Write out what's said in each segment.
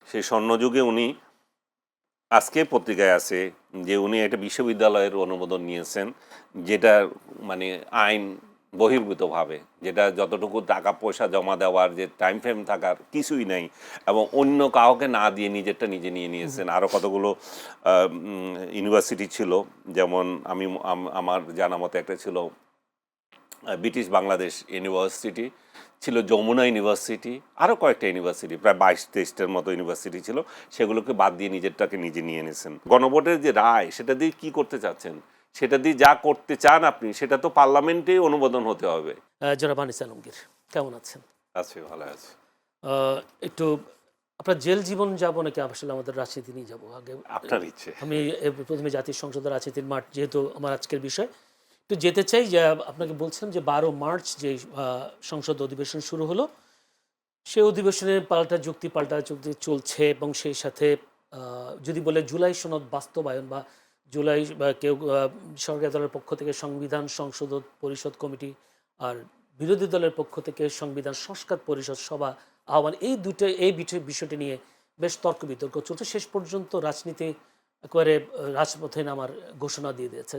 সেই স্বর্ণযুগে উনি আজকে পত্রিকায় আছে যে উনি একটা বিশ্ববিদ্যালয়ের অনুমোদন নিয়েছেন, যেটা মানে আইন বহির্ভূতভাবে, যেটা যতটুকু টাকা পয়সা জমা দেওয়ার যে টাইম ফ্রেম থাকার কিছুই নেই, এবং অন্য কাউকে না দিয়ে নিজেরটা নিজে নিয়ে নিয়েছেন। আরও কতগুলো ইউনিভার্সিটি ছিল, যেমন আমার জানা মতে একটা ছিল ব্রিটিশ বাংলাদেশ ইউনিভার্সিটি, ছিল যমুনা ইউনিভার্সিটি, আরও কয়েকটা ইউনিভার্সিটি, প্রায় 22-23টার মতো ইউনিভার্সিটি ছিল। সেগুলোকে বাদ দিয়ে নিজেরটাকে নিজে নিয়ে এনেছেন। গণভোটের যে রায়, সেটা দিয়ে কি করতে চাচ্ছেন? সেটা দিয়ে যা করতে চান আপনি, সেটা তো পার্লামেন্টেই অনুমোদন হতে হবে। জনাব আনিস আলমগীর, কেমন আছেন? আছে, ভালো আছে। একটু আপনার জেল জীবন যাবো নাকি আসলে আমাদের রাজনীতি নিয়ে যাবো আগে? আপনার ইচ্ছে। আমি প্রথমে জাতীয় সংসদের রাজনীতির মাঠ যেহেতু আমার আজকের বিষয়, একটু যেতে চাই। যে আপনাকে বলছিলাম যে 12 মার্চ যে সংসদ অধিবেশন শুরু হলো, সেই অধিবেশনে পাল্টা যুক্তি চলছে, এবং সেই সাথে যদি বলে জুলাই সনদ বাস্তবায়ন বা জুলাই বা কেউ সরকারি দলের পক্ষ থেকে সংবিধান সংশোধন পরিষদ কমিটি, আর বিরোধী দলের পক্ষ থেকে সংবিধান সংস্কার পরিষদ সভা আহ্বান, এই বিষয়টি নিয়ে বেশ তর্ক বিতর্ক চলছে। শেষ পর্যন্ত রাজনীতি একেবারে রাজপথে নামার ঘোষণা দিয়ে দিয়েছে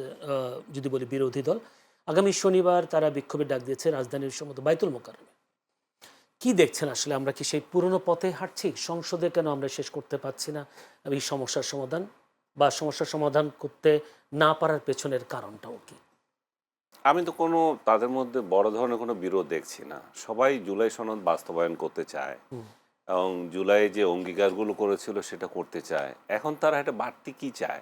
যদি বলি বিরোধী দল। আগামী শনিবার তারা বিক্ষোভের ডাক দিয়েছে রাজধানীর সম্মত বাইতুল মোকাররমে। কি দেখছেন আসলে? আমরা কি সেই পুরনো পথে হাঁটছি? সংসদে কেন আমরা শেষ করতে পারছি না এই সমস্যার সমাধান, বা সমস্যার সমাধান করতে না পারার পেছনের কারণটাও কি? আমি তো কোনো তাদের মধ্যে বড় ধরনের কোনো বিরোধ দেখছি না। সবাই জুলাই সনদ বাস্তবায়ন করতে চায়, এবং জুলাই যে অঙ্গীকারগুলো করেছিল সেটা করতে চায়। এখন তারা একটা বাড়তি কী চায়,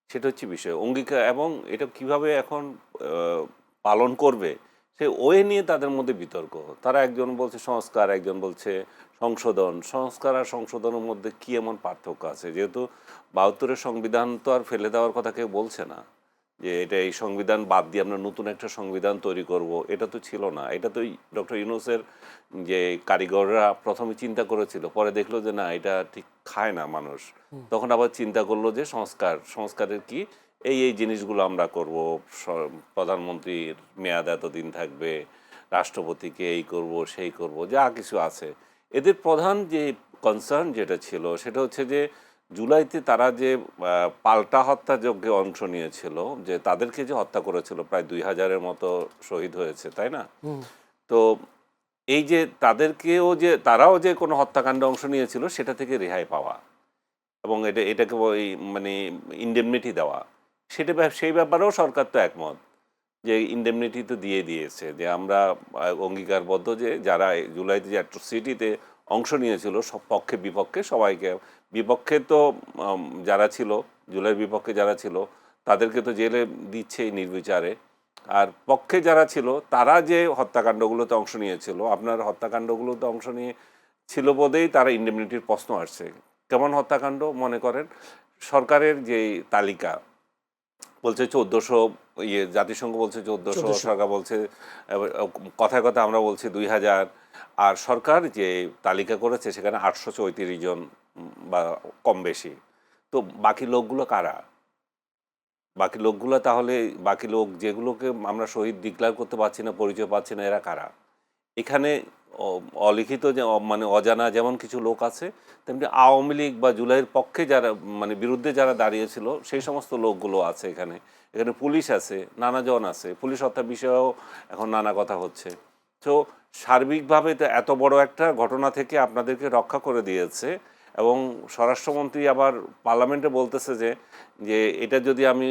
সেটা হচ্ছে বিষয়। অঙ্গীকার এবং এটা কিভাবে এখন পালন করবে, সে ওয়ে নিয়ে তাদের মধ্যে বিতর্ক। তারা একজন বলছে সংস্কার, একজন বলছে সংশোধন। সংস্কার আর সংশোধনের মধ্যে কী এমন পার্থক্য আছে? যেহেতু ৭২-এর সংবিধান তো আর ফেলে দেওয়ার কথা কেউ বলছে না, যে এটা এই সংবিধান বাদ দিয়ে আমরা নতুন একটা সংবিধান তৈরি করব, এটা তো ছিল না। এটা তো ডক্টর ইউনূসের যে কারিগররা প্রথমে চিন্তা করেছিল, পরে দেখলো যে না, এটা ঠিক খায় না মানুষ। তখন আবার চিন্তা করলো যে সংস্কারের কি, এই জিনিসগুলো আমরা করব। প্রধানমন্ত্রীর মেয়াদ এতদিন থাকবে, রাষ্ট্রপতিকে এই করব সেই করব, যা কিছু আছে। এদের প্রধান যে কনসার্ন যেটা ছিল, সেটা হচ্ছে যে জুলাইতে তারা যে পাল্টা হত্যাযজ্ঞে অংশ নিয়েছিল, যে তাদেরকে যে হত্যা করেছিল, প্রায় 2000-এর মতো শহীদ হয়েছে, তাই না? তো এই যে তাদেরকেও যে তারাও যে কোনো হত্যাকাণ্ডে অংশ নিয়েছিল, সেটা থেকে রেহাই পাওয়া, এবং এটাকে ওই মানে ইনডেমনিটি দেওয়া, সেই ব্যাপারেও সরকার তো একমত, যে ইনডেমনিটি তো দিয়ে দিয়েছে, যে আমরা অঙ্গীকারবদ্ধ যে যারা জুলাইতে যে অ্যাট্রোসিটিতে অংশ নিয়েছিল, সব পক্ষে বিপক্ষে সবাইকে, বিপক্ষে তো যারা ছিল, জুলাইয়ের বিপক্ষে যারা ছিল তাদেরকে তো জেলে দিচ্ছেই নির্বিচারে, আর পক্ষে যারা ছিল তারা যে হত্যাকাণ্ডগুলোতে অংশ নিয়েছিল, আপনার হত্যাকাণ্ডগুলোতে অংশ নিয়ে ছিল বোধেই তারা ইনডেমনিটির প্রশ্ন আসছে। কেমন হত্যাকাণ্ড মনে করেন? সরকারের যে তালিকা বলছে 1400, জাতিসংঘ বলছে 1400, সরকার বলছে, কথায় কথা আমরা বলছি 2000, আর সরকার যে তালিকা করেছে সেখানে 834 জন বা কম বেশি। তো বাকি লোকগুলো কারা? বাকি লোকগুলো তাহলে, বাকি লোক যেগুলোকে আমরা শহীদ ডিক্লেয়ার করতে পারছি না, পরিচয় পাচ্ছি না, এরা কারা? এখানে অলিখিত যে মানে অজানা যেমন কিছু লোক আছে, তেমনি আওয়ামী লীগ বা জুলাইয়ের পক্ষে যারা মানে বিরুদ্ধে যারা দাঁড়িয়েছিল, সেই সমস্ত লোকগুলো আছে এখানে। এখানে পুলিশ আছে, নানাজন আছে, পুলিশ হত্যার বিষয়েও এখন নানা কথা হচ্ছে। তো সার্বিকভাবে তো এত বড় একটা ঘটনা থেকে আপনাদেরকে রক্ষা করে দিয়েছে, এবং স্বরাষ্ট্রমন্ত্রী আবার পার্লামেন্টে বলতেছে যে যে এটা যদি আমি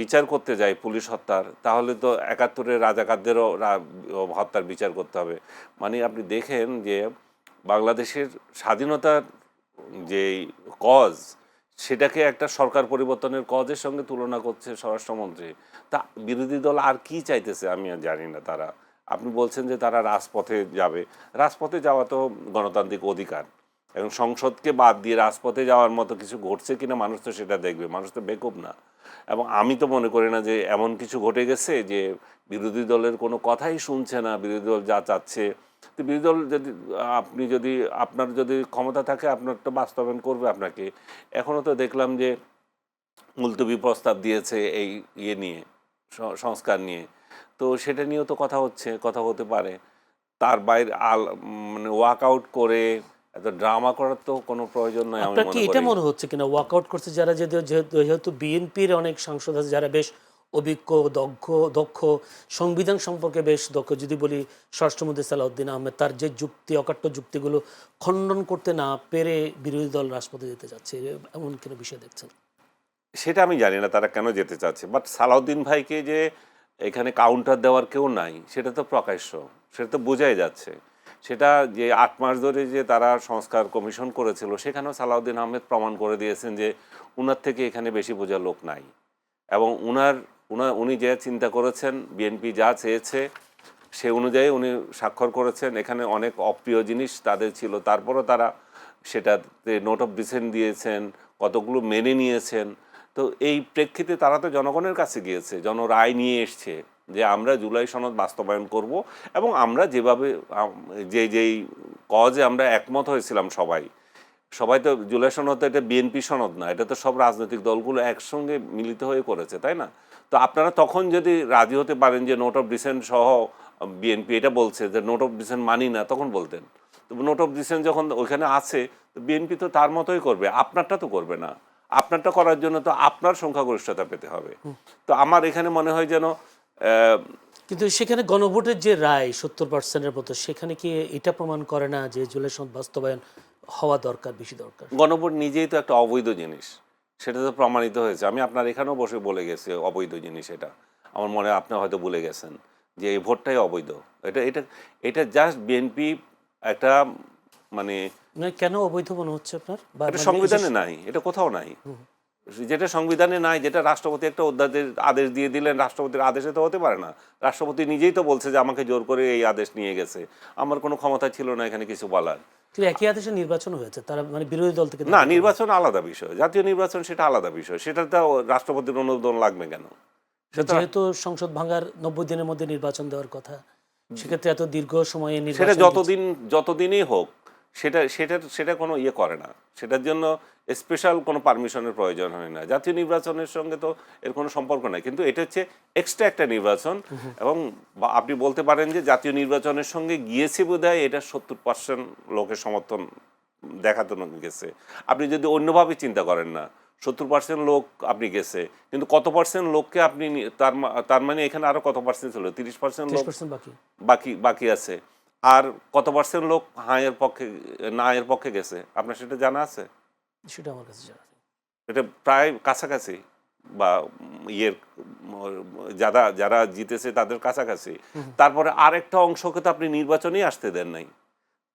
বিচার করতে যাই পুলিশ হত্যার, তাহলে তো ৭১-এর রাজাকারদেরও হত্যার বিচার করতে হবে। মানে আপনি দেখেন যে বাংলাদেশের স্বাধীনতার যেই কজ, সেটাকে একটা সরকার পরিবর্তনের কজের সঙ্গে তুলনা করছে স্বরাষ্ট্রমন্ত্রী। তা বিরোধী দল আর কি চাইতেছে আমি আর জানি না। তারা, আপনি বলছেন যে তারা রাজপথে যাবে, রাজপথে যাওয়া তো গণতান্ত্রিক অধিকার, এবং সংসদকে বাদ দিয়ে রাজপথে যাওয়ার মতো কিছু ঘটছে কিনা মানুষ তো সেটা দেখবে, মানুষ তো বেকুব না। এবং আমি তো মনে করি না যে এমন কিছু ঘটে গেছে যে বিরোধী দলের কোনো কথাই শুনছে না, বিরোধী দল যা চাচ্ছে। তো বিরোধী দল যদি, আপনি যদি, আপনার যদি ক্ষমতা থাকে, আপনার তো বাস্তবায়ন করবে আপনাকে। এখনও তো দেখলাম যে মুলতবি প্রস্তাব দিয়েছে এই নিয়ে, সংস্কার নিয়ে। তো সেটা নিয়েও তো কথা হচ্ছে, কথা হতে পারে। তার বাইরে মানে ওয়াক আউট করে এত ড্রামা করার তো কোনো প্রয়োজন নাই আমি আপনার কি মনে এটা করি। মনে হচ্ছে কিনা ওয়াকআউট করছে যারা, যেহেতু বিএনপির অনেক সাংসদ আছে যারা বেশ অভিজ্ঞ, দক্ষ সংবিধান সম্পর্কে বেশ দক্ষ, যদি বলি স্বরাষ্ট্রমন্ত্রী সালাউদ্দিন আহমেদ, তার যে যুক্তি, অকাট্য যুক্তিগুলো খণ্ডন করতে না পেরে বিরোধী দল রাজপথে যেতে যাচ্ছে, এমন কোনো বিষয় দেখছেন? সেটা আমি জানি না তারা কেন যেতে চাচ্ছে, বাট সালাউদ্দিন ভাইকে যে এখানে কাউন্টার দেওয়ার কেউ নাই সেটা তো প্রকাশ্য, সেটা তো বোঝাই যাচ্ছে। সেটা যে 8 মাস ধরে যে তারা সংস্কার কমিশন করেছিল সেখানেও সালাউদ্দিন আহমেদ প্রমাণ করে দিয়েছেন যে উনার থেকে এখানে বেশি বোঝার লোক নাই, এবং উনি যে চিন্তা করেছেন, বিএনপি যা চেয়েছে সে অনুযায়ী উনি স্বাক্ষর করেছেন। এখানে অনেক অপ্রিয় জিনিস তাদের ছিল, তারপরও তারা সেটাতে নোট অফ ডিসেন্ট দিয়েছেন, কতগুলো মেনে নিয়েছেন। তো এই প্রেক্ষিতে তারা তো জনগণের কাছে গিয়েছে, জনরায় নিয়ে এসছে যে আমরা জুলাই সনদ বাস্তবায়ন করব, এবং আমরা যেভাবে যেই কজে আমরা একমত হয়েছিলাম সবাই তো জুলাই সনদ তো এটা বিএনপি সনদ না, এটা তো সব রাজনৈতিক দলগুলো একসঙ্গে মিলিত হয়ে করেছে, তাই না? তো আপনারা তখন যদি রাজি হতে পারেন যে নোট অফ ডিসেন্ট সহ, বিএনপি এটা বলছে যে নোট অফ ডিসেন্ট মানি না, তখন বলতেন। তো নোট অফ ডিসেন্ট যখন ওইখানে আছে, তো বিএনপি তো তার মতোই করবে, আপনারটা তো করবে না। আপনারটা করার জন্য তো আপনার সংখ্যাগরিষ্ঠতা পেতে হবে। তো আমার এখানে মনে হয় যেন কিন্তু সেখানে গণভোটের যে রায় 70%-এর মতো, সেখানে কি এটা প্রমাণ করে না যে জুলাই সনদ বাস্তবায়ন হওয়া দরকার, বেশি দরকার? গণভোট নিজেই তো একটা অবৈধ জিনিস, সেটা তো প্রমাণিত হয়েছে। আমি আপনার এখানেও বসে বলে গেছি অবৈধ জিনিস এটা, আমার মনে হয় আপনি হয়তো ভুলে গেছেন যে এই ভোটটাই অবৈধ। এটা এটা এটা জাস্ট বিএনপি একটা মানে মানে কেন অবৈধ মনে হচ্ছে আপনার? বা এটা মানে সংবিধানে নাই, এটা কোথাও নাই। যেটা সংবিধানে নাই, যেটা রাষ্ট্রপতি একটা অধ্যাদেশ আদেশ দিয়ে দিলেন, রাষ্ট্রপতির আদেশে তো হতে পারে না। রাষ্ট্রপতি নিজেই তো বলছে যে আমাকে জোর করে এই আদেশ নিয়ে গেছে, আমার কোনো ক্ষমতা ছিল না এখানে কিছু বলার। কিন্তু একই আদেশে নির্বাচন হয়েছে, তারা মানে বিরোধী দল থেকে না, নির্বাচন আলাদা বিষয়, জাতীয় নির্বাচন সেটা আলাদা বিষয়, সেটা তো রাষ্ট্রপতির অনুমোদন লাগবে কেন? যেহেতু সংসদ ভাঙার 90 দিনের মধ্যে নির্বাচন দেওয়ার কথা, সেক্ষেত্রে এত দীর্ঘ সময়ে সেটা নির্বাচন যতদিনই হোক, সেটা কোনো ইয়ে করে না, সেটার জন্য স্পেশাল কোনো পারমিশনের প্রয়োজন হয় না। জাতীয় নির্বাচনের সঙ্গে তো এর কোনো সম্পর্ক নাই, কিন্তু এটা হচ্ছে এক্সট্রা একটা নির্বাচন। এবং আপনি বলতে পারেন যে জাতীয় নির্বাচনের সঙ্গে গিয়েছে বোধহয় এটা 70% লোকের সমর্থন দেখাতে গেছে। আপনি যদি অন্যভাবে চিন্তা করেন না, 70% লোক আপনি গেছে, কিন্তু কত পার্সেন্ট লোককে আপনি তার মানে এখানে আরো কত পার্সেন্ট ছিল, 30% লোক 30% বাকি। বাকি আছে। আর কত পার্সেন্ট লোক হাঁয়ের পক্ষে না এর পক্ষে গেছে, আপনার সেটা জানা আছে? সেটা আমার কাছে জানা নেই। এটা প্রায় কাছাকাছি, বা ইয়ের যারা যারা জিতেছে তাদের কাছাকাছি। তারপরে আরেকটা অংশকে তো আপনি নির্বাচনেই আসতে দেন নাই।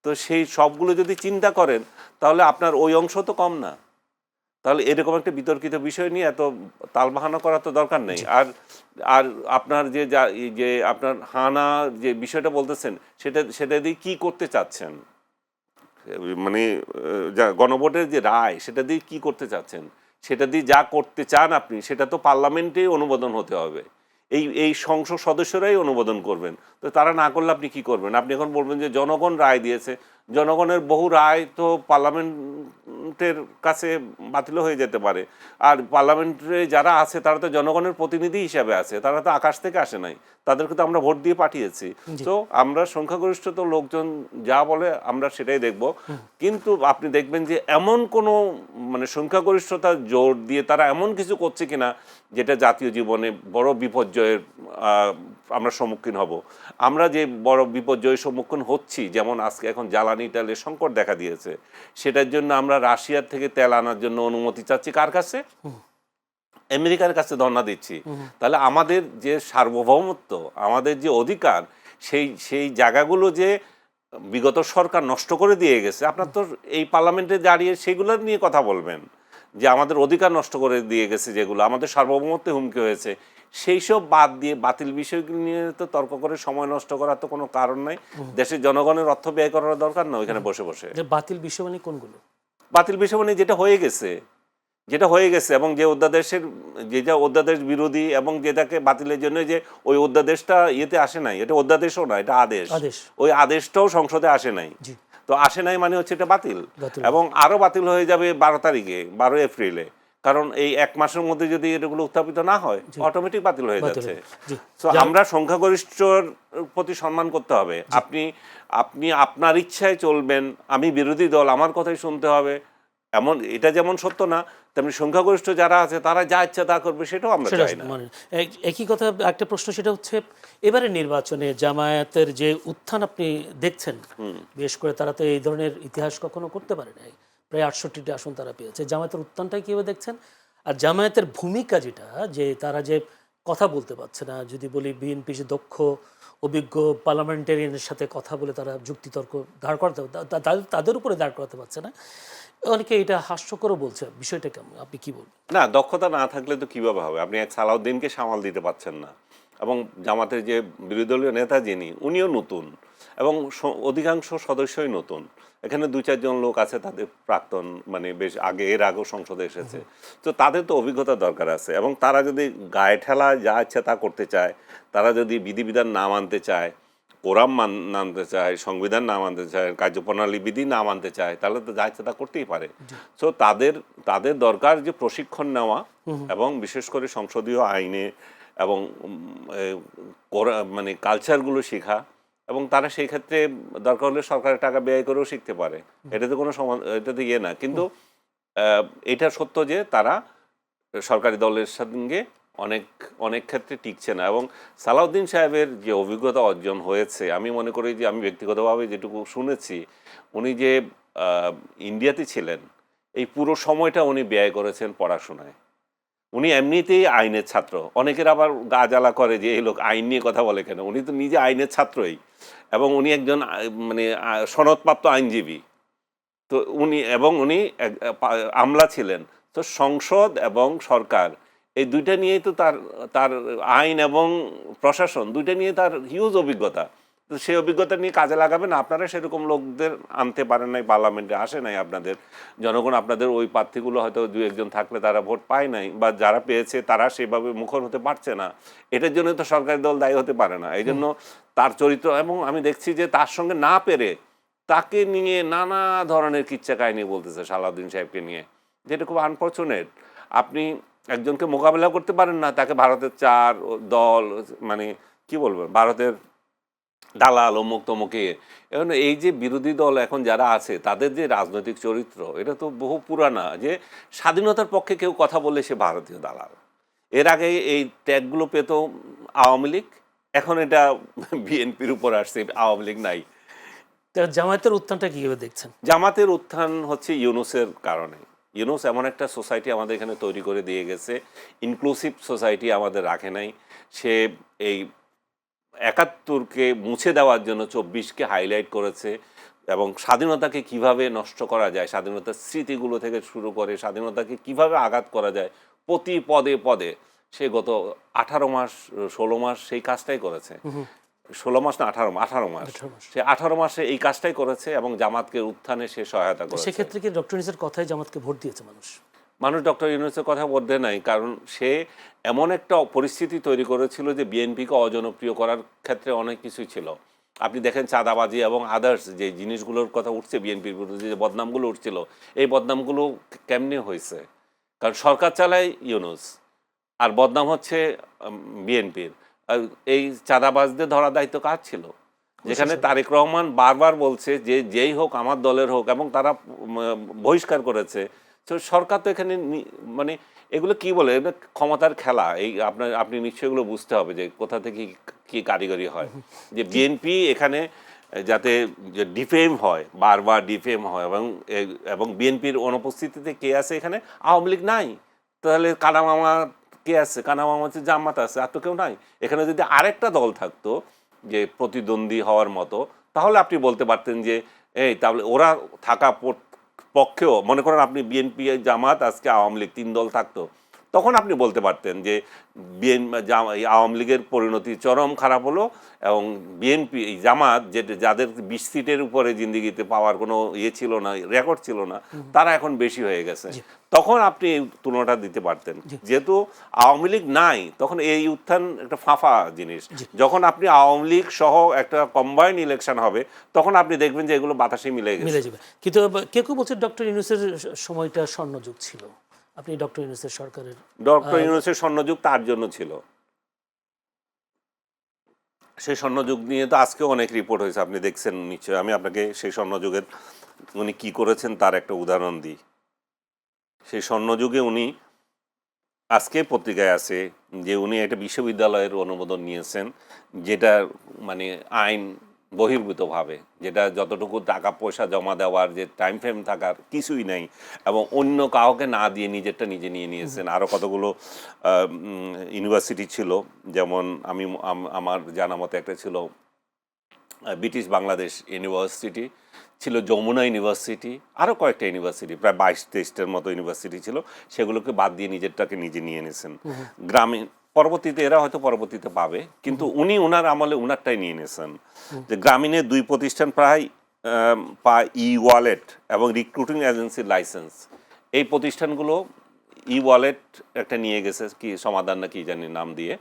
তো সেই সবগুলো যদি চিন্তা করেন, তাহলে আপনার ওই অংশ তো কম না। তাহলে এরকম একটা বিতর্কিত বিষয় নিয়ে এত তালবাহানা করার তো দরকার নেই। আর আর আপনার যে আপনার হানা যে বিষয়টা বলতেছেন, সেটা দিয়ে কি করতে চাচ্ছেন? মানে গণভোটের যে রায়, সেটা দিয়ে কি করতে চাচ্ছেন? সেটা দিয়ে যা করতে চান আপনি, সেটা তো পার্লামেন্টেই অনুমোদন হতে হবে। এই সংসদ সদস্যরাই অনুমোদন করবেন। তো তারা না করলে আপনি কি করবেন? আপনি এখন বলবেন যে জনগণ রায় দিয়েছে। জনগণের বহু রায় তো পার্লামেন্টের কাছে বাতিল হয়ে যেতে পারে। আর পার্লামেন্টে যারা আছে তারা তো জনগণের প্রতিনিধি হিসাবে আছে, তারা তো আকাশ থেকে আসে নাই, তাদেরকে তো আমরা ভোট দিয়ে পাঠিয়েছি। তো আমরা সংখ্যাগরিষ্ঠ তো লোকজন যা বলে আমরা সেটাই দেখব। কিন্তু আপনি দেখবেন যে এমন কোনো মানে সংখ্যাগরিষ্ঠতা জোর দিয়ে তারা এমন কিছু করছে কিনা যেটা জাতীয় জীবনে বড় বিপর্যয়ের আমরা সম্মুখীন হব। আমরা যে বড় বিপর্যয়ের সম্মুখীন হচ্ছি, যেমন আজকে এখন জ্বালানি তেলের সংকট দেখা দিয়েছে, সেটার জন্য আমরা রাশিয়ার থেকে তেল আনার জন্য অনুমতি চাচ্ছি কার কাছে? আমেরিকার কাছে ধর্ণা দিচ্ছি। তাহলে আমাদের যে সার্বভৌমত্ব, আমাদের যে অধিকার, সেই জায়গাগুলো যে বিগত সরকার নষ্ট করে দিয়ে গেছে, আপনার তো এই পার্লামেন্টে দাঁড়িয়ে সেগুলো নিয়ে কথা বলবেন যে আমাদের অধিকার নষ্ট করে দিয়ে গেছে, যেগুলো আমাদের সার্বভৌমত্বে হুমকি হয়েছে, সেই সব বাদ দিয়ে বাতিল বিষয়গুলো নিয়ে তো তর্ক করে সময় নষ্ট করার তো কোনো কারণ নাই। দেশের জনগণের অর্থ ব্যয় করার দরকার না ওইখানে বসে বসে। বাতিল বিষয় মানে কোনগুলো? বাতিল বিষয় মানে যেটা হয়ে গেছে এবং যেটা অধ্যাদেশ বিরোধী, এবং যেটাকে বাতিলের জন্য যে ওই অধ্যাদেশটা ইয়েতে আসে নাই, এটা অধ্যাদেশও না, এটা আদেশ। ওই আদেশটাও সংসদে আসে নাই। তো আসে নাই মানে হচ্ছে এটা বাতিল। এবং আরো বাতিল হয়ে যাবে 12 তারিখে, 12 এপ্রিলে। কারণ এই 1 মাসের মধ্যে যদি এগুলো উত্থাপিত না হয় অটোমেটিক বাতিল হয়ে বাতিল যাচ্ছে। হবে। জি। তো আমরা সংখ্যাগরিষ্ঠর প্রতি সম্মান করতে হবে। আপনি আপনি আপনার ইচ্ছায় চলবেন, আমি বিরোধী দল, আমার কথাই শুনতে হবে, এমন এটা যেমন সত্য না, তেমনি সংখ্যাগরিষ্ঠ যারা আছে তারা যা ইচ্ছা তা করবে সেটাও আমরা সেটা চাই না। মানে একই কথা, একটা প্রশ্ন, সেটা হচ্ছে এবারে নির্বাচনে জামায়াতের যে উত্থান আপনি দেখছেন, বিশেষ করে তারা তো এই ধরনের ইতিহাস কখনো করতে পারে নাই, প্রায় 68টি আসন তারা পেয়েছে। জামায়াতের উত্থানটাই কীভাবে দেখছেন? আর জামায়াতের ভূমিকা যেটা, যে তারা যে কথা বলতে পারছে না, যদি বলি বিএনপি যে দক্ষ অভিজ্ঞ পার্লামেন্টারিয়ানের সাথে কথা বলে তারা যুক্তিতর্ক দাঁড় করাতে, তাদের উপরে দাঁড় করাতে পারছে না, অনেকে এটা হাস্যকরও বলছে। বিষয়টা কেমন, আপনি কি বলবেন? না, দক্ষতা না থাকলে তো কিভাবে হবে? আপনি এক সালাউদ্দিনকে সামাল দিতে পারছেন না, এবং জামাতের যে বিরোধী দলীয় নেতা যিনি, উনিও নতুন, এবং অধিকাংশ সদস্যই নতুন। এখানে 2-4 জন লোক আছে তাদের প্রাক্তন, মানে বেশ আগে, এর আগেও সংসদে এসেছে, তো তাদের তো অভিজ্ঞতা দরকার আছে। এবং তারা যদি গায়ে ঠেলা যা ইচ্ছা তা করতে চায়, তারা যদি বিধিবিধান না মানতে চায়, কোরআন মানতে চায়, সংবিধান না মানতে চায়, কার্যপ্রণালী বিধি না মানতে চায়, তাহলে তো যা ইচ্ছা তা করতেই পারে। সো তাদের দরকার যে প্রশিক্ষণ নেওয়া, এবং বিশেষ করে সংসদীয় আইনে এবং মানে কালচারগুলো শেখা, এবং তারা সেই ক্ষেত্রে দরকার হলে সরকারের টাকা ব্যয় করেও শিখতে পারে। এটাতে কোনো এটাতে ইয়ে না, কিন্তু এটা সত্য যে তারা সরকারি দলের সঙ্গে অনেক অনেক ক্ষেত্রে টিকছে না। এবং সালাউদ্দিন সাহেবের যে অভিজ্ঞতা অর্জন হয়েছে, আমি মনে করি যে, আমি ব্যক্তিগতভাবে যেটুকু শুনেছি, উনি যে ইন্ডিয়াতে ছিলেন, এই পুরো সময়টা উনি ব্যয় করেছেন পড়াশোনায়। উনি এমনিতেই আইনের ছাত্র। অনেকের আবার গা জ্বালা করে যে এই লোক আইন নিয়ে কথা বলে কেন, উনি তো নিজে আইনের ছাত্রই, এবং উনি একজন মানে সনদপ্রাপ্ত আইনজীবী। তো উনি আমলা ছিলেন। তো সংসদ এবং সরকার, এই দুইটা নিয়েই তো তার তার আইন এবং প্রশাসন, দুইটা নিয়ে তার হিউজ অভিজ্ঞতা। তো সেই অভিজ্ঞতা নিয়ে কাজে লাগাবেন। আপনারা সেরকম লোকদের আনতে পারেন নাই, পার্লামেন্টে আসে নাই আপনাদের জনগণ, আপনাদের ওই প্রার্থীগুলো হয়তো 2-1 জন থাকলে তারা ভোট পায় নাই, বা যারা পেয়েছে তারা সেভাবে মুখর হতে পারছে না। এটার জন্য তো সরকারি দল দায়ী হতে পারে না। এই জন্য তার চরিত্র, এবং আমি দেখছি যে তার সঙ্গে না পেরে তাকে নিয়ে নানা ধরনের কিচ্ছা কাহিনী বলতেছে সালাউদ্দিন সাহেবকে নিয়ে, যেটা খুব আনফর্চুনেট। আপনি একজনকে মোকাবেলা করতে পারেন না, তাকে ভারতের 4 দল, মানে কি বলবেন, ভারতের দালাল অমুক তমুকে। এখন এই যে বিরোধী দল এখন যারা আছে, তাদের যে রাজনৈতিক চরিত্র, এটা তো বহু পুরানা, যে স্বাধীনতার পক্ষে কেউ কথা বললে সে ভারতীয় দালাল। এর আগে এই ট্যাগগুলো পেত আওয়ামী লীগ, এখন এটা বিএনপির উপর আসছে, আওয়ামী লীগ নাই। জামায়াতের উত্থানটা কিভাবে দেখছেন? জামাতের উত্থান হচ্ছে ইউনূসের কারণে। ইউনূস এমন একটা সোসাইটি আমাদের এখানে তৈরি করে দিয়ে গেছে, ইনক্লুসিভ সোসাইটি আমাদের রাখে নাই। সে এই ৭১কে মুছে দেওয়ার জন্য ২৪কে হাইলাইট করেছে, এবং স্বাধীনতাকে কিভাবে নষ্ট করা যায়, স্বাধীনতার স্মৃতিগুলো থেকে শুরু করে স্বাধীনতাকে কিভাবে আঘাত করা যায়, প্রতি পদে পদে সে গত 18 মাস 16 মাস সেই কাজটাই করেছে। 16 মাস না 18 মাস, সে 18 মাসে এই কাজটাই করেছে, এবং জামাতকে উত্থানে সে সহায়তা করেছে। সেক্ষেত্রে কি ডক্টর ইউনূসের কথায় জামাতকে ভোট দিয়েছে মানুষ ডক্টর ইউনূসের কথা বলতে নাই, কারণ সে এমন একটা পরিস্থিতি তৈরি করেছিল যে বিএনপিকে অজনপ্রিয় করার ক্ষেত্রে অনেক কিছুই ছিল। আপনি দেখেন চাঁদাবাজি এবং আদার্স যে জিনিসগুলোর কথা উঠছে, বিএনপির বিরুদ্ধে যে বদনামগুলো উঠছিল, এই বদনামগুলো কেমনে হয়েছে? কারণ সরকার চালায় ইউনূস, আর বদনাম হচ্ছে বিএনপির। এই চাঁদাবাজদের ধরা দায়িত্ব কার ছিল? যেখানে তারেক রহমান বারবার বলছে যে যেই হোক, আমার দলের হোক, এবং তারা বহিষ্কার করেছে। তো সরকার তো এখানে মানে এগুলো কি বলে, ক্ষমতার খেলা। এই আপনি নিশ্চয়ই এগুলো বুঝতে হবে যে কোথা থেকে কি কারিগরি হয়, যে বিএনপি এখানে যাতে ডিফেম হয়, বারবার ডিফেম হয়, এবং বিএনপির অনুপস্থিতিতে কে আছে এখানে? আওয়ামী লীগ নাই, তাহলে কানামামা কে আছে? কানামামা হচ্ছে জামাত আছে, আর তো কেউ নাই। এখানে যদি আরেকটা দল থাকতো যে প্রতিদ্বন্দ্বী হওয়ার মতো, তাহলে আপনি বলতে পারতেন যে এই তাহলে ওরা থাকা পক্ষেও, মনে করেন আপনি বিএনপি, জামাত, আজকে আওয়ামী লীগ 3 দল থাকতো, তখন আপনি বলতে পারতেন যে আওয়ামী লীগের পরিণতি চরম খারাপ হলো, এবং বিএনপি জামাত যাদের 20 সিটের উপরে জিন্দিগিতে পাওয়ার কোনো ইয়ে ছিল না, রেকর্ড ছিল না, তারা এখন বেশি হয়ে গেছে। তখন আপনি এই তুলনাটা দিতে পারতেন। যেহেতু আওয়ামী লীগ নাই, তখন এই উত্থান একটা ফাঁফা জিনিস। যখন আপনি আওয়ামী লীগ সহ একটা কম্বাইন্ড ইলেকশন হবে, তখন আপনি দেখবেন যে এগুলো বাতাসে মিলে যাবে। কিন্তু কেউ কেউ বলছে ডক্টর ইউনূসের সময়টা স্বর্ণযুগ ছিল, আপনি ডক্টর ইউনূসের সরকারের ডক্টর ইউনূসের স্বর্ণযুগ তার জন্য ছিল। সেই স্বর্ণযুগ নিয়ে তো আজকেও অনেক রিপোর্ট হয়েছে, আপনি দেখছেন নিশ্চয়ই। আমি আপনাকে সেই স্বর্ণযুগের উনি কি করেছেন তার একটা উদাহরণ দিই। সেই স্বর্ণযুগে উনি, আজকে পত্রিকায় আছে যে উনি একটা বিশ্ববিদ্যালয়ের অনুমোদন নিয়েছেন, যেটা মানে আইন বহির্ভূতভাবে, যেটা যতটুকু টাকা পয়সা জমা দেওয়ার যে টাইম ফ্রেম থাকার কিছুই নাই, এবং অন্য কাউকে না দিয়ে নিজেরটা নিজে নিয়ে নিয়েছেন। আরও কতগুলো ইউনিভার্সিটি ছিল, যেমন আমার জানা মতে একটা ছিল ব্রিটিশ বাংলাদেশ ইউনিভার্সিটি, ছিল যমুনা ইউনিভার্সিটি, আরও কয়েকটা ইউনিভার্সিটি, প্রায় 22-23টার মতো ইউনিভার্সিটি ছিল। সেগুলোকে বাদ দিয়ে নিজেরটাকে নিজে নিয়ে নিয়েছেন। গ্রামীণ, পরবর্তীতে এরা হয়তো পরবর্তীতে পাবে, কিন্তু উনি ওনার আমলে ওনারটাই নিয়ে নিয়েছেন। যে গ্রামীণের 2 প্রতিষ্ঠান প্রায় ই ওয়ালেট এবং রিক্রুটিং এজেন্সির লাইসেন্স, এই প্রতিষ্ঠানগুলো ই ওয়ালেট একটা নিয়ে গেছে, কি সমাধান না কি জানি নাম দিয়ে,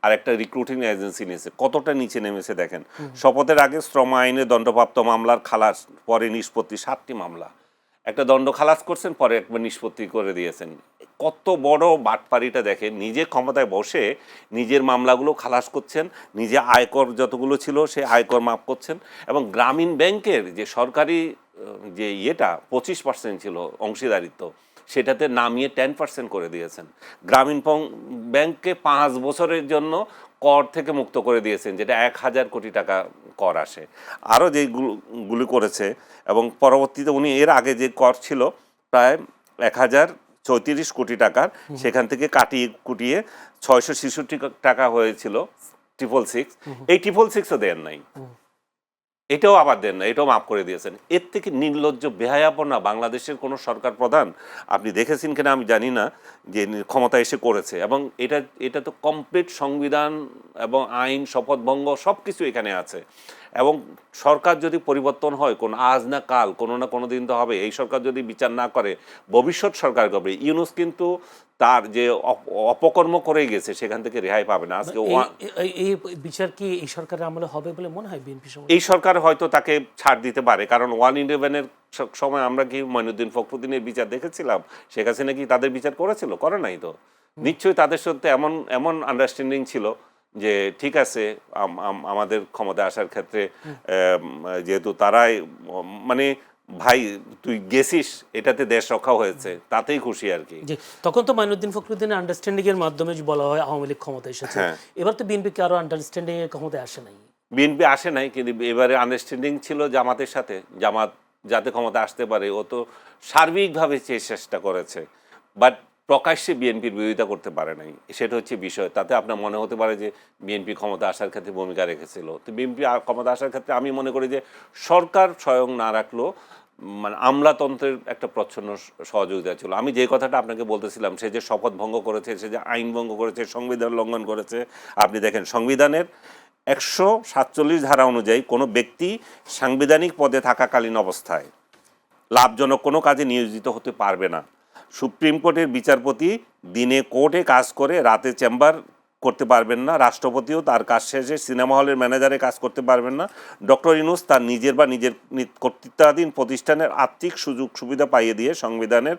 আর একটা রিক্রুটিং এজেন্সি নিয়েছে। কতটা নিচে নেমেছে দেখেন। শপথের আগে শ্রম আইনে দণ্ডপ্রাপ্ত মামলার খালাস, পরে নিষ্পত্তি, 7টি মামলা। একটা দণ্ড খালাস করছেন, পরে একবার নিষ্পত্তি করে দিয়েছেন। কত বড় বাটপাড়িটা দেখেন। নিজে ক্ষমতায় বসে নিজের মামলাগুলো খালাস করছেন, নিজে আয়কর যতগুলো ছিল সেই আয়কর মাফ করছেন, এবং গ্রামীণ ব্যাংকের যে সরকারি যে 25% ছিল অংশীদারিত্ব, সেটাতে নামিয়ে 10% করে দিয়েছেন। গ্রামীণ ব্যাংককে 5 বছরের জন্য কর থেকে মুক্ত করে দিয়েছেন, যেটা 1000 কোটি টাকা কর আসে। আরও যেগুলি করেছে, এবং পরবর্তীতে উনি এর আগে যে কর ছিল প্রায় 1034 কোটি টাকার, সেখান থেকে কাটিয়ে কুটিয়ে 666 টাকা হয়েছিল 666। এই 666ও দেন নাই, এটাও আবার দেন না, এটাও মাফ করে দিয়েছেন। এর থেকে নির্লজ্জ বেহায়াপনা বাংলাদেশের কোনো সরকার প্রধান আপনি দেখেছেন কিনা আমি জানি না, যে ক্ষমতা এসে করেছে। এবং এটা তো কমপ্লিট সংবিধান এবং আইন, শপথভঙ্গ সব কিছু এখানে আছে। এবং সরকার যদি পরিবর্তন হয়, কোন আজ না কাল, কোনো না কোনো দিন তো হবে। এই সরকার যদি বিচার না করে, ভবিষ্যৎ সরকার করবে। ইউনূস কিন্তু তার যে অপকর্ম করে গেছে সেখান থেকে রেহাই পাবে না। আজকে এই বিচার কি এই সরকারের আমলে হবে বলে মনে হয় বিএনপি সময়? এই সরকার হয়তো তাকে ছাড় দিতে পারে, কারণ 1/11-এর সময় আমরা কি মঈনুদ্দিন ফখরুদ্দিনের বিচার দেখেছিলাম? শেখ হাসিনা কি তাদের বিচার করেছিল? করে নাই তো। নিশ্চয়ই তাদের সাথে এমন আন্ডারস্ট্যান্ডিং ছিল যে ঠিক আছে, আমাদের ক্ষমতা আসার ক্ষেত্রে যেহেতু তারাই মানে ভাই তুই গেছিস, এটাতে দেশ রক্ষা হয়েছে, তাতেই খুশি আর কি। তখন তো মঈনুদ্দিন ফখরুদ্দিনের আন্ডারস্ট্যান্ডিং এর মাধ্যমে বলা হয় আওয়ামী লীগ ক্ষমতা এসেছে। এবার তো বিএনপি কারো আন্ডারস্ট্যান্ডিং এর ক্ষমতায় আসে নাই। বিএনপি আসে নাই, কিন্তু এবারে আন্ডারস্ট্যান্ডিং ছিল জামাতের সাথে। জামাত যাতে ক্ষমতা আসতে পারে, ও তো সার্বিকভাবে চেষ্টা করেছে, বাট প্রকাশ্যে বিএনপির বিরোধিতা করতে পারে নাই। সেটা হচ্ছে বিষয়। তাতে আপনার মনে হতে পারে যে বিএনপি ক্ষমতা আসার ক্ষেত্রে ভূমিকা রেখেছিল। তো বিএনপি ক্ষমতা আসার ক্ষেত্রে আমি মনে করি যে সরকার স্বয়ং না রাখলেও মানে আমলাতন্ত্রের একটা প্রচ্ছন্ন সহযোগিতা ছিল। আমি যে কথাটা আপনাকে বলতেছিলাম, সে যে শপথ ভঙ্গ করেছে, সে যে আইন ভঙ্গ করেছে, সংবিধান লঙ্ঘন করেছে। আপনি দেখেন সংবিধানের 147 ধারা অনুযায়ী কোনো ব্যক্তি সাংবিধানিক পদে থাকাকালীন অবস্থায় লাভজনক কোনো কাজে নিয়োজিত হতে পারবে না। সুপ্রিম কোর্টের বিচারপতি দিনে কোর্টে কাজ করে রাতে চেম্বার করতে পারবেন না। রাষ্ট্রপতিও তার কাজ শেষে সিনেমা হলের ম্যানেজারে কাজ করতে পারবেন না। ডক্টর ইউনূস তার নিজের বা নিজের কর্তৃত্বাধীন প্রতিষ্ঠানের আর্থিক সুযোগ সুবিধা পাইয়ে দিয়ে সংবিধানের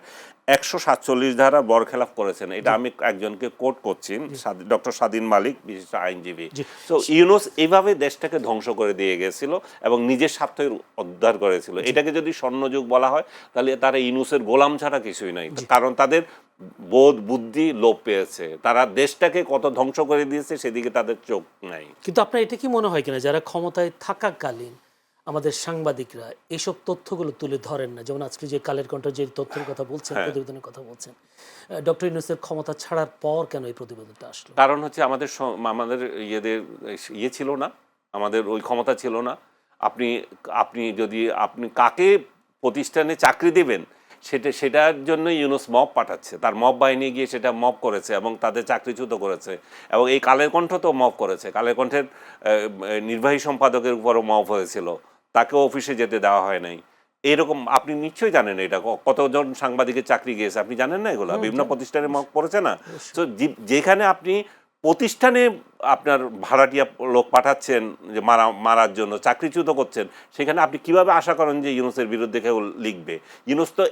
147 ধারা বরখেলাপ করেছেন। এটা আমি একজনকে কোট করছি, ডক্টর স্বাধীন মালিক, বিশিষ্ট আইনজীবী। তো ইউনূস এইভাবে দেশটাকে ধ্বংস করে দিয়ে গেছিল এবং নিজের স্বার্থের উদ্ধার করেছিল। এটাকে যদি স্বর্ণযুগ বলা হয়, তাহলে তারা ইউনূসের গোলাম ছাড়া কিছুই নাই। কারণ তাদের বোধ বুদ্ধি লোপ পেয়েছে, তারা দেশটাকে কত ধ্বংস করে দিয়েছে সেদিকে তাদের চোখ নাই। কিন্তু আপনার এটা কি মনে হয় কিনা, যারা ক্ষমতায় থাকাকালীন আমাদের সাংবাদিকরা এইসব তথ্যগুলো তুলে ধরেন না? যেমন আজকে যে কালের কণ্ঠ যে তথ্যের কথা বলছেন, প্রতিবেদনের কথা বলছেন, ডক্টর ইউনূসের ক্ষমতা ছাড়ার পর কেন এই প্রতিবেদনটা আসলো? কারণ হচ্ছে আমাদের ইয়ে ছিল না, আমাদের ওই ক্ষমতা ছিল না। আপনি যদি আপনি কাকে প্রতিষ্ঠানে চাকরি দেবেন, সেটার জন্য ইউনূস মব পাঠাচ্ছে। তার মব বাহিনী গিয়ে সেটা মব করেছে এবং তাদের চাকরিচ্যুত করেছে। এবং এই কালের কণ্ঠ তো মব করেছে। কালের কণ্ঠের নির্বাহী সম্পাদকের উপরও মব হয়েছিল, তাকেও অফিসে যেতে দেওয়া হয় নাই। এরকম আপনি নিশ্চয়ই জানেন, এটা কতজন সাংবাদিকের চাকরি গিয়েছে আপনি জানেন না? এগুলো বিভিন্ন প্রতিষ্ঠানে মব করেছে না। তো যেখানে আপনি প্রতিষ্ঠানে আপনার ভাড়াটিয়া লোক পাঠাচ্ছেন যে মারার জন্য, চাকরিচ্যুত করছেন, সেখানে আপনি কিভাবে আশা করেন যে ইউনূসের বিরুদ্ধে কেউ লিখবে? ইউনূস তো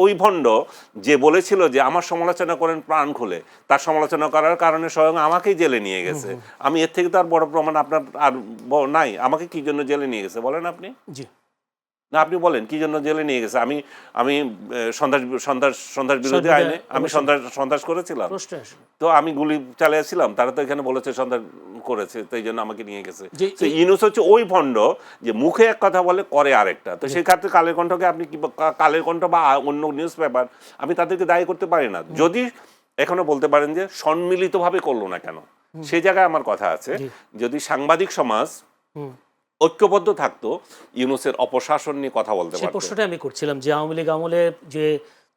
ওই ভণ্ড যে বলেছিল যে আমার সমালোচনা করেন প্রাণ খুলে, তার সমালোচনা করার কারণে স্বয়ং আমাকেই জেলে নিয়ে গেছে। আমি এর থেকে তো আর বড় প্রমাণ আপনার আর নাই। আমাকে কি জন্য জেলে নিয়ে গেছে বলেন আপনি? জি, না, আপনি বলেন কি জন্য জেলে নিয়ে গেছে? আমি আমি সন্ত্রাস বিরোধী আইনে আমি সন্ত্রাস করেছিলাম, প্রশ্ন আসে তো আমি গুলি চালিয়েছিলাম, তারা তো এখানে বলেছে সন্ত্রাস করেছে, তো এই জন্য আমাকে নিয়ে গেছে। যে তো ইউনূস হচ্ছে ওই ভণ্ড যে মুখে এক কথা বলে করে আরেকটা। তো সেই ক্ষেত্রে কালের কণ্ঠকে আপনি কি, কালের কণ্ঠ বা অন্য নিউজ পেপার, আমি তাদেরকে দায়ী করতে পারি না। যদি এখনো বলতে পারেন যে সম্মিলিতভাবে করলো না কেন, সেই জায়গায় আমার কথা আছে। যদি সাংবাদিক সমাজ ঐক্যবদ্ধ থাকতো, ইউনূসের অপশাসন নিয়ে কথা বলতে সেই পারতো। প্রশ্নটা আমি করছিলাম যে আওয়ামী লীগ আমলে যে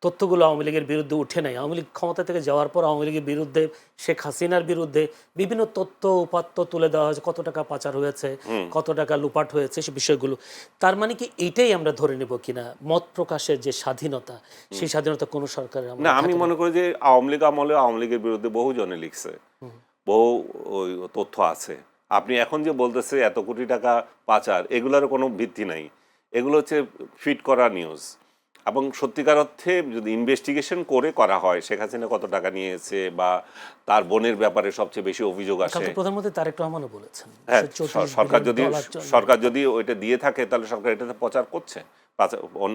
তথ্যগুলো আওয়ামী লীগের বিরুদ্ধে উঠে নাই, আওয়ামী লীগ ক্ষমতা থেকে যাওয়ার পর আওয়ামী লীগের বিরুদ্ধে, শেখ হাসিনার বিরুদ্ধে বিভিন্ন তথ্য উপাত্ত তুলে দেওয়া হয়েছে, কত টাকা পাচার হয়েছে, কত টাকা লুপাট হয়েছে, সে বিষয়গুলো। তার মানে কি এইটাই আমরা ধরে নেব কিনা মত প্রকাশের যে স্বাধীনতা, সেই স্বাধীনতা কোনো সরকারের না, আমি মনে করি যে আওয়ামী লীগ আমলে আওয়ামী লীগের বিরুদ্ধে বহু জনে লিখছে, বহু ওই তথ্য আছে। আপনি এখন যে বলতেছে এত কোটি টাকা পাচার, এগুলোর কোনো ভিত্তি নাই। এগুলো হচ্ছে ফিট করা নিউজ। এবং সত্যিকার অর্থে যদি ইনভেস্টিগেশন করে করা হয়, শেখ হাসিনা কত টাকা নিয়েছে বা তার বোনের ব্যাপারে সবচেয়ে বেশি অভিযোগ আসে। প্রধানমন্ত্রী তারেক রহমানও বলেছেন হ্যাঁ, 34 সরকার বিলিয়ন যদি ডলার সরকার যদি ওইটা দিয়ে থাকে, তাহলে সরকার এটাতে প্রচার করছে,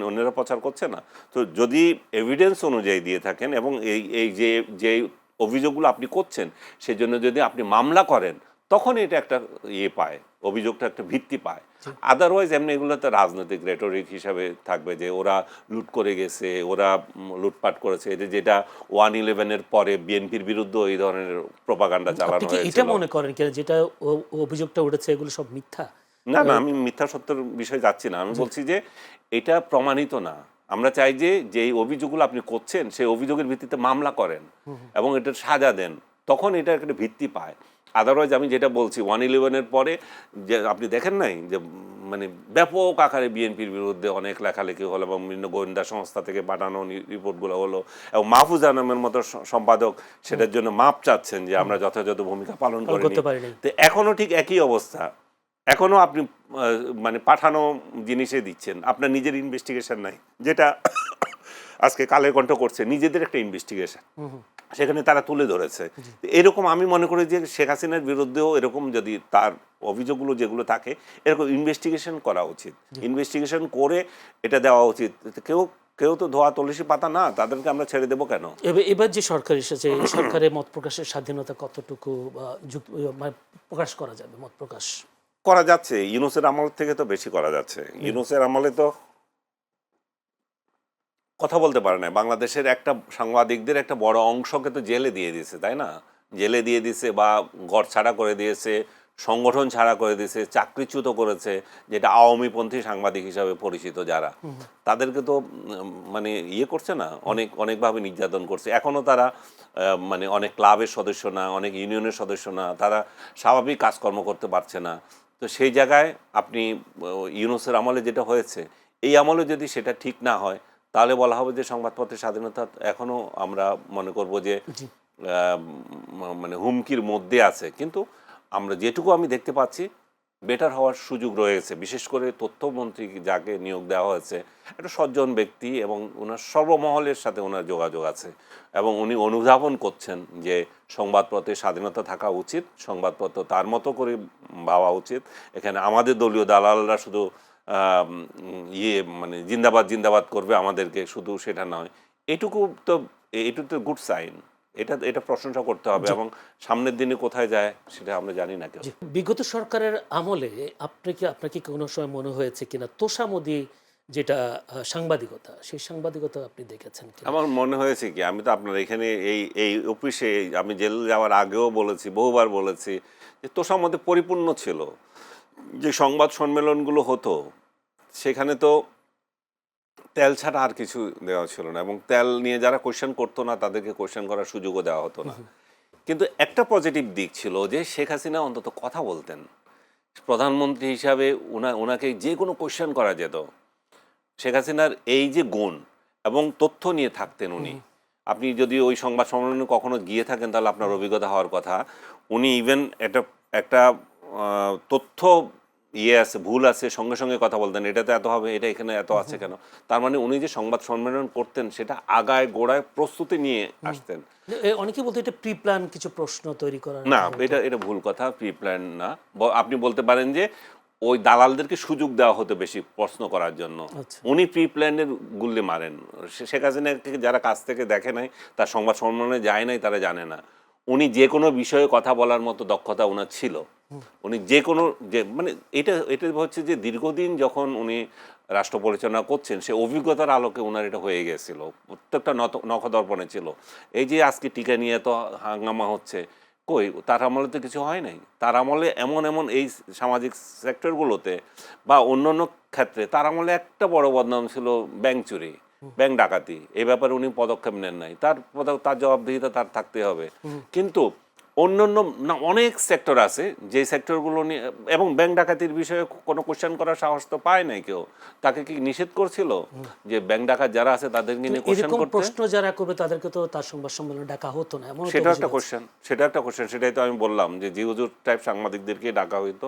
অন্যরা প্রচার করছে না। তো যদি এভিডেন্স অনুযায়ী দিয়ে থাকেন এবং এই যে অভিযোগগুলো আপনি করছেন, সেজন্য যদি আপনি মামলা করেন, তখন এটা একটা পায়, অভিযোগটা একটা ভিত্তি পায়। আদারওয়াইজ এমনি এগুলো তো রাজনৈতিক রেটরিক হিসাবে থাকবে যে ওরা লুট করে গেছে, ওরা লুটপাট করেছে। যেটা 1/11-এর পরে বিএনপির বিরুদ্ধে এই ধরনের প্রপাগান্ডা চালানো আপনি কি হয়েছিল। এটা মনে করেন কিনা যেটা অভিযোগটা উঠেছে এগুলো সব মিথ্যা? না, আমি মিথ্যা সত্যের বিষয়ে যাচ্ছি না। আমি বলছি যে এটা প্রমাণিত না। আমরা চাই যে যেই অভিযোগগুলো আপনি করছেন, সেই অভিযোগের ভিত্তিতে মামলা করেন এবং এটার সাজা দেন, তখন এটা একটা ভিত্তি পায়। আদারওয়াইজ আমি যেটা বলছি 1/11-এর পরে যে আপনি দেখেন নাই যে মানে ব্যাপক আকারে বিএনপির বিরুদ্ধে অনেক লেখালেখি হলো এবং বিভিন্ন গোয়েন্দা সংস্থা থেকে পাঠানো রিপোর্টগুলো হলো, এবং মাহফুজ আনামের মতো সম্পাদক সেটার জন্য মাপ চাচ্ছেন যে আমরা যথাযথ ভূমিকা পালন করিনি। তো এখনো ঠিক একই অবস্থা। এখনো আপনি মানে পাঠানো জিনিসে দিচ্ছেন, আপনার নিজের ইনভেস্টিগেশন নাই। যেটা আজকে কালের কণ্ঠ করছে, নিজেদের একটা ইনভেস্টিগেশন সেখানে তারা তুলে ধরেছে। এরকম আমি মনে করি যে শেখ হাসিনার বিরুদ্ধেও এরকম যদি তার অভিযোগগুলো যেগুলো থাকে, এরকম ইনভেস্টিগেশন করা উচিত, ইনভেস্টিগেশন করে এটা দেওয়া উচিত। কেউ তো ধোয়া তুলসী পাতা না, তাদেরকে আমরা ছেড়ে দেবো কেন? এবার যে সরকার এসেছে, এই সরকারের মত প্রকাশের স্বাধীনতা কতটুকু মানে প্রকাশ করা যাবে? মত প্রকাশ করা যাচ্ছে, ইউনূসের আমল থেকে তো বেশি করা যাচ্ছে। ইউনূসের আমলে তো কথা বলতে পারে না, বাংলাদেশের একটা সাংবাদিকদের একটা বড় অংশকে তো জেলে দিয়ে দিয়েছে, তাই না? জেলে দিয়ে দিয়েছে বা ঘর ছাড়া করে দিয়েছে, সংগঠন ছাড়া করে দিয়েছে, চাকরিচ্যুত করেছে, যেটা আওয়ামীপন্থী সাংবাদিক হিসাবে পরিচিত যারা, তাদেরকে তো মানে করছে না, অনেকভাবে নির্যাতন করছে। এখনও তারা মানে অনেক ক্লাবের সদস্য না, অনেক ইউনিয়নের সদস্য না, তারা স্বাভাবিক কাজকর্ম করতে পারছে না। তো সেই জায়গায় আপনি ইউনূসের আমলে যেটা হয়েছে, এই আমলে যদি সেটা ঠিক না হয়, তাহলে বলা হবে যে সংবাদপত্রের স্বাধীনতা এখনো আমরা মনে করব যে মানে হুমকির মধ্যে আছে। কিন্তু আমরা যেটুকু আমি দেখতে পাচ্ছি, বেটার হওয়ার সুযোগ রয়েছে। বিশেষ করে তথ্যমন্ত্রী যাকে নিয়োগ দেওয়া হয়েছে, একটা সজ্জন ব্যক্তি এবং ওনার সর্বমহলের সাথে ওনার যোগাযোগ আছে এবং উনি অনুধাবন করছেন যে সংবাদপত্রের স্বাধীনতা থাকা উচিত, সংবাদপত্র তার মতো করে ভাবা উচিত। এখানে আমাদের দলীয় দালালরা শুধু মানে জিন্দাবাদ করবে আমাদেরকে, শুধু সেটা নয়। এটুকু তো গুড সাইন। এটা প্রশংসা করতে হবে এবং সামনের দিনে কোথায় যায় সেটা আমরা জানি না কেউ। বিগত সরকারের আমলে আপনার কি কোনো সময় মনে হয়েছে কিনা তোষামোদী যেটা সাংবাদিকতা, সেই সাংবাদিকতা আপনি দেখেছেন কিনা? আমার মনে হয়েছে কি, আমি তো আপনার এখানে এই অফিসে আমি জেল যাওয়ার আগেও বলেছি, বহুবার বলেছি যে তোষামোদে পরিপূর্ণ ছিল। যে সংবাদ সম্মেলনগুলো হতো, সেখানে তো তেল ছাড়া আর কিছু দেওয়া ছিল না, এবং তেল নিয়ে যারা কোয়েশ্চেন করতো না, তাদেরকে কোয়েশ্চেন করার সুযোগও দেওয়া হতো না। কিন্তু একটা পজিটিভ দিক ছিল যে শেখ হাসিনা অন্তত কথা বলতেন। প্রধানমন্ত্রী হিসাবে ওনাকে যে কোনো কোয়েশ্চেন করা যেত। শেখ হাসিনার এই যে গুণ এবং তথ্য নিয়ে থাকতেন উনি, আপনি যদি ওই সংবাদ সম্মেলনে কখনো গিয়ে থাকেন তাহলে আপনার অভিজ্ঞতা হওয়ার কথা। উনি ইভেন একটা তথ্য আছে, ভুল আছে, সঙ্গে সঙ্গে কথা বলতেন, এটাতে এত হবে, এটা এখানে এত আছে কেন। তার মানে উনি যে সংবাদ সম্মেলন করতেন সেটা আগায় গোড়ায় প্রস্তুতি নিয়ে আসতেন। অনেকে বলতে এটা প্রি প্ল্যান কিছু প্রশ্ন তৈরি করা। না, এটা ভুল কথা, প্রি প্ল্যান না। আপনি বলতে পারেন যে ওই দালালদেরকে সুযোগ দেওয়া হতো বেশি প্রশ্ন করার জন্য। উনি প্রি প্ল্যানের গুল্লি মারেন। শেখ হাসিনাকে যারা কাছ থেকে দেখে নাই, তার সংবাদ সম্মেলনে যায় নাই, তারা জানে না উনি যে কোনো বিষয়ে কথা বলার মতো দক্ষতা ওনার ছিল। উনি যে কোনো মানে এটা হচ্ছে যে দীর্ঘদিন যখন উনি রাষ্ট্র পরিচালনা করছেন সে অভিজ্ঞতার আলোকে ওনার এটা হয়ে গেছিল, প্রত্যেকটা নখদর্পণে ছিল। এই যে আজকে টিকা নিয়ে তো হাঙ্গামা হচ্ছে, কই তার আমলে তো কিছু হয় নাই। তার আমলে এমন এই সামাজিক সেক্টরগুলোতে বা অন্যান্য ক্ষেত্রে তার আমলে একটা বড় বদনাম ছিল ব্যাংক চুরি, ব্যাংক ডাকাতি। এই ব্যাপারে উনি পদক্ষেপ নেন নাই। তার জবাবদিহিতা তার থাকতে হবে। কিন্তু অন্যান্য না অনেক সেক্টর আছে যে সেক্টরগুলো নিয়ে, এবং ব্যাংক ডাকাতির বিষয়ে কোনো কোশ্চেন করার সাহস তো পায় নাই কেউ। তাকে কি নিষেধ করছিল যে ব্যাংক ডাকাত যারা আছে তাদেরকে নিয়ে কোশ্চেন করতে? প্রশ্ন যারা করবে তাদেরকে তো তার সংবাদ সম্মেলনে ডাকা হতো না, এমন সেটা একটা কোশ্চেন। সেটাই তো আমি বললাম যে জি হুজুর টাইপ সাংবাদিকদেরকে ডাকা হইতো,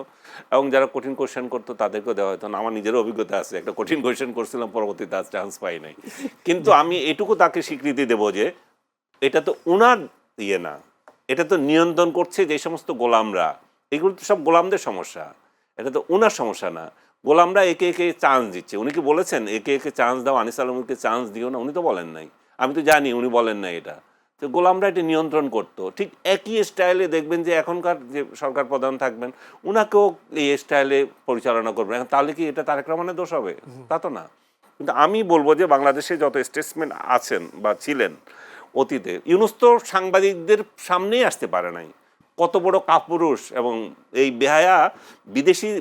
এবং যারা কঠিন কোশ্চেন করতো তাদেরকেও দেওয়া হতো না। আমার নিজেরও অভিজ্ঞতা আছে, একটা কঠিন কোশ্চেন করছিলাম, পরবর্তীতে আজ চান্স পাই নাই। কিন্তু আমি এটুকু তাকে স্বীকৃতি দেব যে এটা তো উনার না, এটা তো নিয়ন্ত্রণ করছে যে সমস্ত গোলামরা। এগুলো তো সব গোলামদের সমস্যা, এটা তো উনার সমস্যা না। গোলামরা একে একে চান্স দিচ্ছে। উনি কি বলেছেন একে একে চান্স দাও, আনিস আলমকে চান্স দিও না? উনি তো বলেন নাই, আমি তো জানি উনি বলেন নাই এটা। তো গোলামরা এটা নিয়ন্ত্রণ করতো। ঠিক একই স্টাইলে দেখবেন যে এখনকার যে সরকার প্রধান থাকবেন উনাকেও এই স্টাইলে পরিচালনা করবেন। এখন তাহলে কি এটা তারেক রহমানের দোষ হবে? তা তো না। কিন্তু আমি বলবো যে বাংলাদেশে যত স্টেটসম্যান আছেন বা ছিলেন অতীতে, ইউনূস তো সাংবাদিকদের সামনেই আসতে পারে নাই। কত বড় কাপুরুষ এবং এই বেহায়া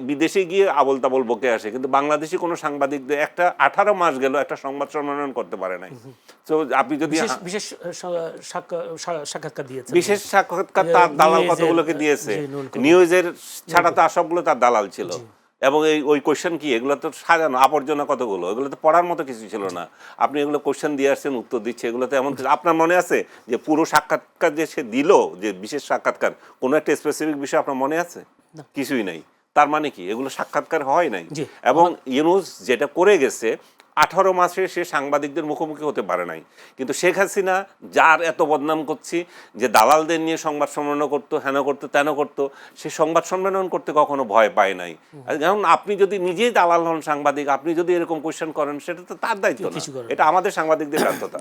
বিদেশে গিয়ে আবল তাবল বকে আসে, কিন্তু বাংলাদেশি কোনো সাংবাদিকদের একটা 18 মাস গেল একটা সংবাদ সম্মেলন করতে পারে নাই। তো আপনি যদি বিশেষ সাক্ষাৎকার দিয়েছে, বিশেষ সাক্ষাৎকার তার দালাল কতগুলোকে দিয়েছে, নিউজের ছাড়া তো সবগুলো তার দালাল ছিল। এবং ওই কোশ্চেন কি, এগুলো তো সাজানো আবর্জনা কতগুলো, এগুলো তো পড়ার মতো কিছু ছিল না। আপনি এগুলো কোশ্চেন দিয়ে আসছেন, উত্তর দিচ্ছে, এগুলো তো এমন। আপনার মনে আছে যে পুরো সাক্ষাৎকার যে সে দিল, যে বিশেষ সাক্ষাৎকার, কোনো একটা স্পেসিফিক বিষয় আপনার মনে আছে? কিছুই নাই। তার মানে কি এগুলো সাক্ষাৎকার হয় নাই। এবং ইউনূস যেটা করে গেছে, 18 মাসে সে সাংবাদিকদের মুখোমুখি হতে পারে নাই। কিন্তু শেখ হাসিনা যার এত বদনাম করছি যে দালালদের নিয়ে সংবাদ সম্মেলন করতো, হেন করতো, তেন করতো, সে সংবাদ সম্মেলন করতে কখনো ভয় পায় নাই। যেমন আপনি যদি নিজেই দালাল হন সাংবাদিক, আপনি যদি এরকম কোয়েশ্চেন করেন, সেটা তো তার দায়িত্ব না, এটা আমাদের সাংবাদিকদের ব্যর্থতা।